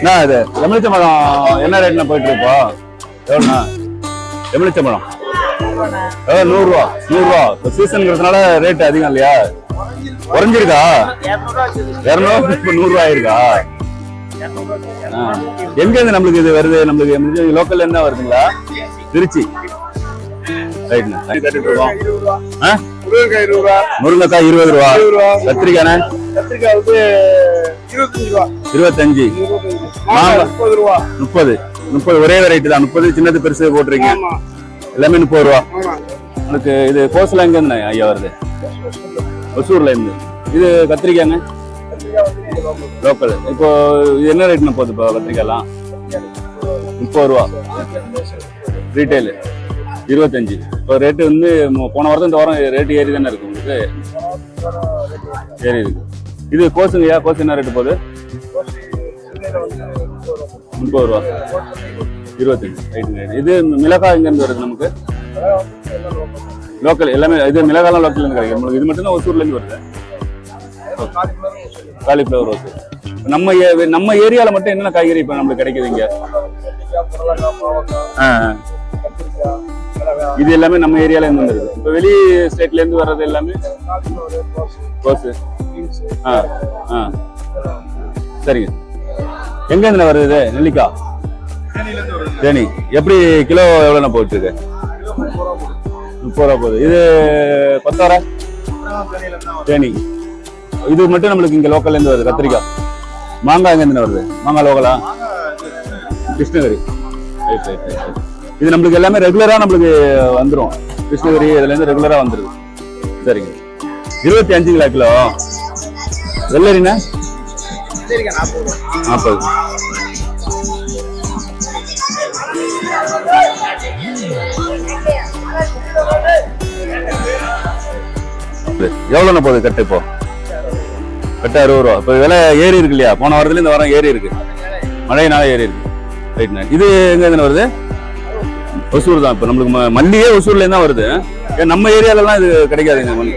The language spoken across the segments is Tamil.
என்ன இது எலுமிச்சம்பழம் என்ன ரேட்ல போயிட்டு இருக்கோ? எவ்வளோண்ணா எலுமிச்சம்பழம்? 100 ரூபா. இப்போ சீசனுங்கிறதுனால ரேட் அதிகம் இல்லையா? குறைஞ்சிருக்கா? 200 இப்போ 100 ரூபா ஆயிருக்கா? எங்க இருந்து நம்மளுக்கு இது வருது? நம்மளுக்கு லோக்கல்ல இருந்தா வருதுங்களா? திருச்சி. முருங்கைக்காய் 20 ரூபா. கத்திரிக்காய் 25. 30 ஒரே வெரைட்டி தான். 30 சின்னது பெருசு போட்டுருக்கீங்க. எல்லாமே 30 ரூபா. உங்களுக்கு இது கோஸ்ல எங்க இருந்து ஐயா வருது? ஒசூர்ல இருந்து. இது கத்திரிக்காய்ங்க லோக்கல். இப்போ இது என்ன ரேட்னு போகுது? இப்போ கத்திரிக்காய்லாம் 30 ரூபா. ரீட்டைல் 25. இப்போ ரேட்டு வந்து போன வாரம் இந்த வாரம் ரேட்டு ஏறி தானே இருக்கு உங்களுக்கு? ஏறி இருக்கு. இது கோஸுங்கய்யா, கோஸ் என்ன ரேட்டு போகுது? 30 ரூபா. 25. ரைட்டுங்க. இது மிளகாய் எங்கேருந்து வருது நமக்கு? லோக்கல் எல்லாமே. இது மிளகாய்லாம் லோக்கல்லேருந்து கிடைக்கும் நம்மளுக்கு. இது மட்டும்தான் ஒசூர்லேருந்து வருது. Cauliflower okay. நம்ம ஏரியாவில் மட்டும் என்னென்ன காய்கறி இப்போ நம்மளுக்கு கிடைக்குது இங்கே? இது எல்லாமே நம்ம ஏரியால இருந்து வந்துருது. இப்போ வெளி ஸ்டேட்ல இருந்து வர்றது எல்லாமே கோஸு. சரிங்க. எங்க இருந்து வருது இது? நெல்லிக்காய் தேனி. எப்படி கிலோ எவ்வளோண்ணா போயிட்டு இருக்கு? 30 ரூபா போகுது. இது கொத்தவரை தேனி. இது மட்டும் நம்மளுக்கு இங்க லோக்கல்ல இருந்து வருது. கத்திரிக்காய். மாங்காய் எங்க இருந்து வருது? மாங்காய் லோக்கலா? கிருஷ்ணகிரி. இது நம்மளுக்கு எல்லாமே ரெகுலரா நம்மளுக்கு வந்துடும். கிருஷ்ணகிரி இதுல இருந்து ரெகுலரா வந்துருது. சரிங்க. 25 கிலோ. வெள்ளரினா 40. எவ்வளோண்ணா போகுது கட்டு? இப்போ கட்டு 60 ரூபா. இப்போ விலை ஏறி இருக்கு இல்லையா? போன வாரத்துல இந்த வாரம் ஏறி இருக்கு. மழையினால ஏறி இருக்கு. ரைட்ண்ணா. இது எங்க இருந்து வருது? ஒசூர் தான். இப்போ நம்மளுக்கு மல்லியே ஒசூர்ல இருந்தா வருது. நம்ம ஏரியாலலாம் இது கிடைக்காதுங்க. மல்லி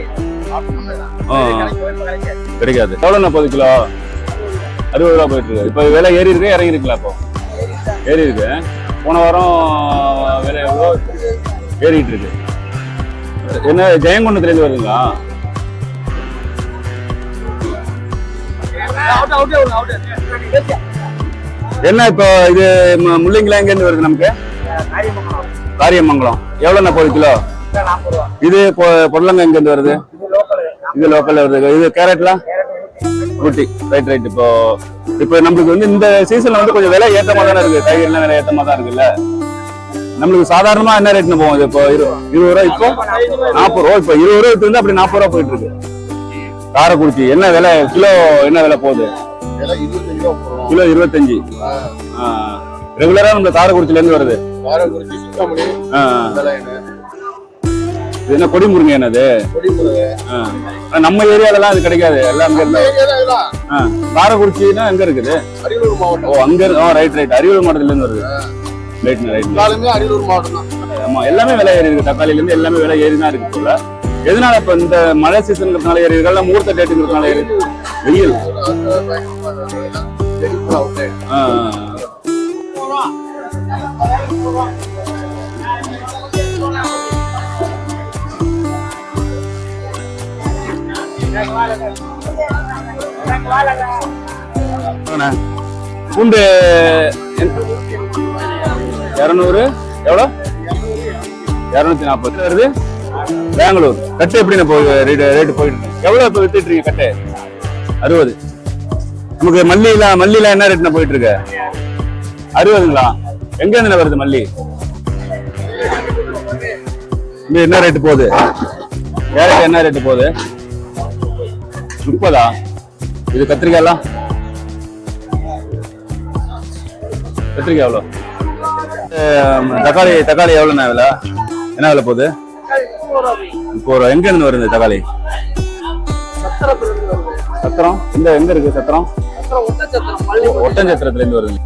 கிடைக்காது. எவ்வளோண்ணா போகுது கிலோ? 60 ரூபா போயிட்டு இருக்கு. இப்போ விலை ஏறி இருக்கு இறங்கி இருக்குங்களா? இப்போ ஏறி இருக்கு. போன வாரம் விலை எவ்வளோ ஏறிட்டு இருக்கு. என்ன ஜெயங்கொண்டத்துலேருந்து வருதுங்களா? என்ன இப்போ இது முள்ளிங்களா எங்கேருந்து வருது நமக்கு? காரியமங்கலம். எவ்வளோண்ணா போகுது கிலோ? இது பொடலங்க எங்க இருந்து வருது? இது லோக்கல்ல வருது. இது கேரட்லாம் ஊட்டி. ரைட். இப்போ நம்மளுக்கு வந்து இந்த சீசன்ல வந்து கொஞ்சம் விலை ஏற்றமா தானே இருக்கு. காய்கறிலாம் விலை ஏற்றமா தான் இருக்குல்ல. நம்மளுக்கு சாதாரணமா என்ன ரேட்னு போகும்? இப்போ 20 ரூபா. இப்போ 40 ரூபா. இப்போ 20 ரூபா வந்து அப்படி 40 ரூபா போயிட்டு இருக்கு. காரைக்குறிச்சி என்ன விலை? கிலோ என்ன விலை போகுது? கிலோ 25. ரெகுலரா நம்ம காரைக்குறிச்சில இருந்து வருது. என்ன கொடி முருங்கை? என்னது நம்ம ஏரியாலலாம் அது கிடைக்காது. எல்லாம் காரைக்குறிச்சின்னா எங்க இருக்குது? ஓ அங்க. ரைட். அரியலூர் மாவட்டத்துல இருந்து வருது. அரியலூர் மாவட்டம். ஆமா எல்லாமே விலை ஏறி இருக்கு. தக்காளில இருந்து எல்லாமே விலை ஏறி தான் இருக்கு போல. எதனால? இப்ப இந்த மழை சீசனுங்கிறதுனால ஏறி இருக்கா? முகூர்த்த டேட்டுங்கிறதுனால ஏறி? வெயில். பூண்டு 200. எவ்வளோ? 240 வருது. பெங்களூர். கட்டு எப்படின்னு போகுது? ரேட்டு போயிட்டு எவ்வளோ இப்போ வித்துட்டு இருக்கீங்க கட்டு? 60. நமக்கு மல்லிலாம் என்ன ரேட்னா போயிட்டு இருக்கு? 60ங்களா? எங்க இருந்து வருது மல்லி? இங்க என்ன ரேட்டு போகுது? கேரட் என்ன ரேட்டு போகுது? 30. இது கத்திரிக்காய்லாம்? கத்திரிக்காய் எவ்வளோ? தக்காளி எவ்வளோண்ணா விலை? என்ன விலை போகுது? 30 ரூபா. எங்க இருந்து வருது தக்காளி? சத்திரம். எங்க இருக்கு சத்திரம்? ஒட்டஞ்சத்திரத்துல இருந்து வருது.